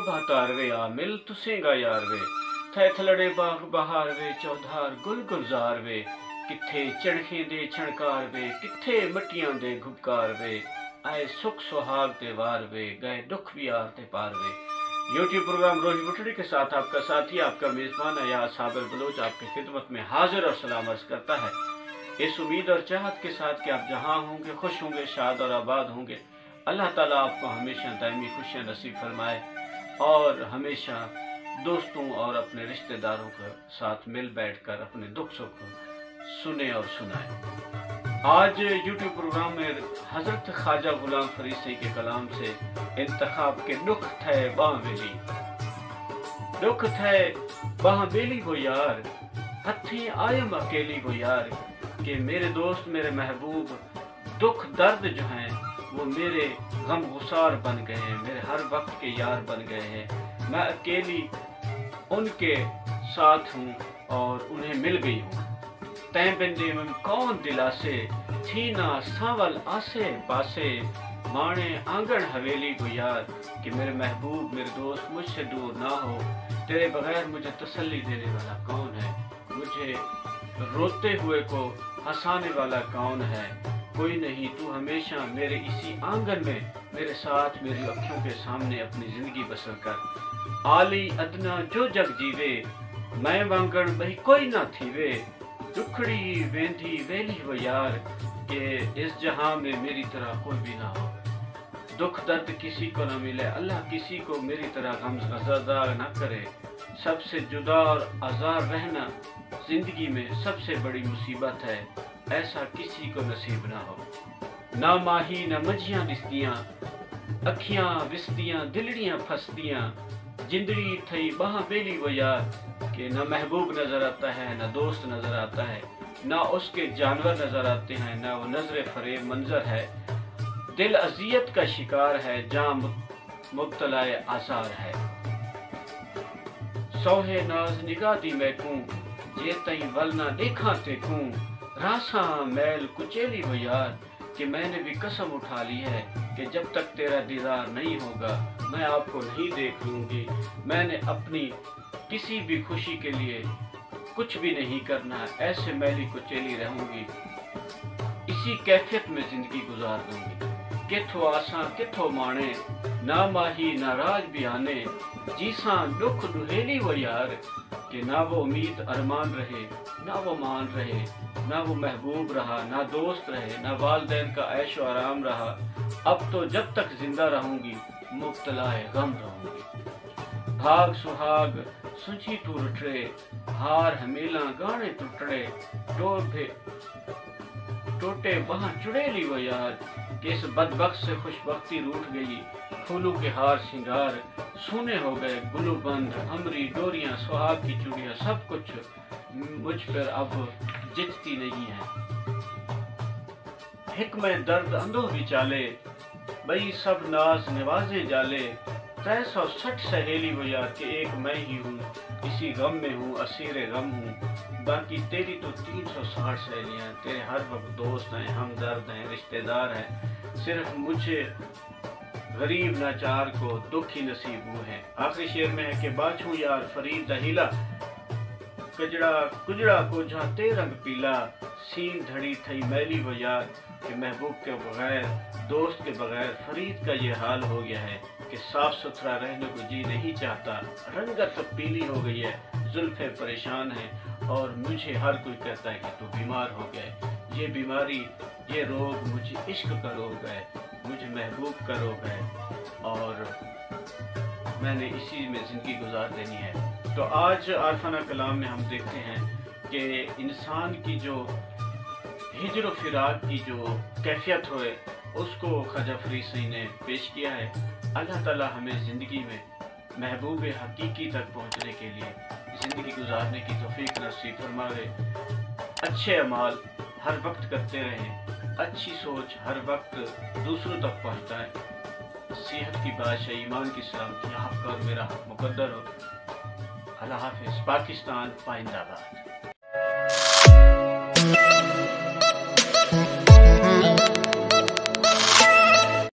शोभा तारवे आ मिल तुसेगा यार वे थे थलड़े बाग बहार वे चौधार गुल गुलजार वे किथे चड़खे दे छणकार वे किथे मटियां दे घुबकार वे आए सुख सुहाग ते वार वे गए दुख भी आर ते पार वे। यूट्यूब प्रोग्राम रोज बुटड़ी के साथ आपका साथी आपका मेजबान अयाज साबिर बलोच आपकी खिदमत में हाजिर और सलाम अर्ज करता है, इस उम्मीद और चाहत के साथ कि आप जहाँ होंगे खुश होंगे, शाद और आबाद होंगे। अल्लाह ताला आपको हमेशा दायमी खुशियाँ नसीब फरमाए और हमेशा दोस्तों और अपने रिश्तेदारों के साथ मिल बैठकर अपने दुख सुख सुने और सुनाए। आज यूट्यूब प्रोग्राम में हजरत ख्वाजा गुलाम फरीद सही के कलाम से इंतखाब के दुख थे बांवेली, दुख थे बांवेली वो यार हथी आयम अकेली वो यार कि मेरे दोस्त मेरे महबूब दुख दर्द जो हैं वो मेरे गम गुसार बन गए हैं, मेरे हर वक्त के यार बन गए हैं। मैं अकेली उनके साथ हूँ और उन्हें मिल गई हूँ। तय बिंदे में कौन दिलासे थी ना सावल आसे पासे माने आंगन हवेली को यार कि मेरे महबूब मेरे दोस्त मुझसे दूर ना हो, तेरे बगैर मुझे तसल्ली देने वाला कौन है, मुझे रोते हुए को हंसाने वाला कौन है, कोई नहीं, तू हमेशा मेरे इसी आंगन में मेरे साथ मेरी अखियों के सामने अपनी जिंदगी बसर कर। आली अदना जो जग जीवे मैं वांगण बही कोई ना थीवे, दुखड़ी वेंधी वेली वो यार के इस जहां में मेरी तरह कोई भी ना हो। दुख दर्द किसी को न मिले, अल्लाह किसी को मेरी तरह गमज़दा न करे। सबसे जुदा और आज़ार रहना जिंदगी में सबसे बड़ी मुसीबत है, ऐसा किसी को नसीब ना हो। ना माही न मझियां दिसदियां अखियां विसदियां दिलड़ियां फसदियां, जिंदड़ी थई बाह बेली वो यार कि न महबूब नजर आता है न दोस्त नजर आता है, ना उसके जानवर नजर आते हैं, ना वो नजर फरेब मंजर है। दिल अजियत का शिकार है जहाँ मुब्तलाए आसार है। सोहे नाज निगाह दी मैकूं जे तई वल ना देखा तेकूं, रासा मैल कुचेली वो यार कि मैंने भी कसम उठा ली है कि जब तक तेरा दीदार नहीं होगा मैं आपको नहीं देख लूंगी। मैंने अपनी किसी भी खुशी के लिए कुछ भी नहीं करना, ऐसे मैली कुचेली रहूंगी, इसी कैफियत में जिंदगी गुजार दूंगी। किथो आसा किथो माने ना माही ना राज बियाने, जीसा दुख दुहेली वो यार कि ना वो उम्मीद अरमान रहे ना वो मान रहे, ना वो महबूब रहा ना दोस्त रहे, ना वालिदैन का ऐशो आराम रहा। अब तो जब तक जिंदा रहूंगी मुब्तलाए गम रहूंगी। भाग सुहाग सुझी टूटरे हार हमेला गाने टुटड़े, टोटे वहां चुड़ेली वो यार कि इस बदबख्त से खुशबख्ती रूठ गई। फूलों के हार श्रृंगार सूने हो गए, गुलूबंद हमरी डोरियां सुहाग की चूड़ियां सब कुछ मुझ पर अब जितती नहीं है। हिक्म दर्द अंधो विचाले बई सब नाज निवाजे जाले, 360 सहेली वो यार कि एक मैं ही हूँ, इसी गम में हूँ असीरे गम हूँ। बाकी तेरी तो 360 सहेलियाँ, तेरे हर वक्त दोस्त हैं, हमदर्द हैं, रिश्तेदार हैं, सिर्फ मुझे गरीब नाचार को दुख ही नसीब हुए हैं। आखिरी शेर में है कि बाछू यार फरीद दहीला कजड़ा कुजड़ा को जाते रंग पीला, सीन धड़ी थई मैली वो यार कि महबूब के बगैर दोस्त के बगैर फरीद का ये हाल हो गया है कि साफ सुथरा रहने को जी नहीं चाहता। रंगत पीली हो गई है, जुल्फे परेशान हैं और मुझे हर कोई कहता है कि तू बीमार हो गए। ये बीमारी ये रोग मुझे इश्क का रोग है, मुझे महबूब का रोग है और मैंने इसी में ज़िंदगी गुजार देनी है। तो आज आरफाना कलाम में हम देखते हैं कि इंसान की जो हिजर फिराक की जो कैफियत होए उसको ख्वाजा फरीद सही ने पेश किया है। अल्लाह ताला हमें ज़िंदगी में महबूब हकीकी तक पहुँचने के लिए ज़िंदगी गुजारने की तौफीक नसीब फरमावे। अच्छे अमाल हर वक्त करते रहें, अच्छी सोच हर वक्त दूसरों तक पहुँचाएँ। सेहत की बादशाह ईमान की सलामती आपका और मेरा मुकद्दर हो। अल्लाह हाफिज़। पाकिस्तान पाइंदाबाद।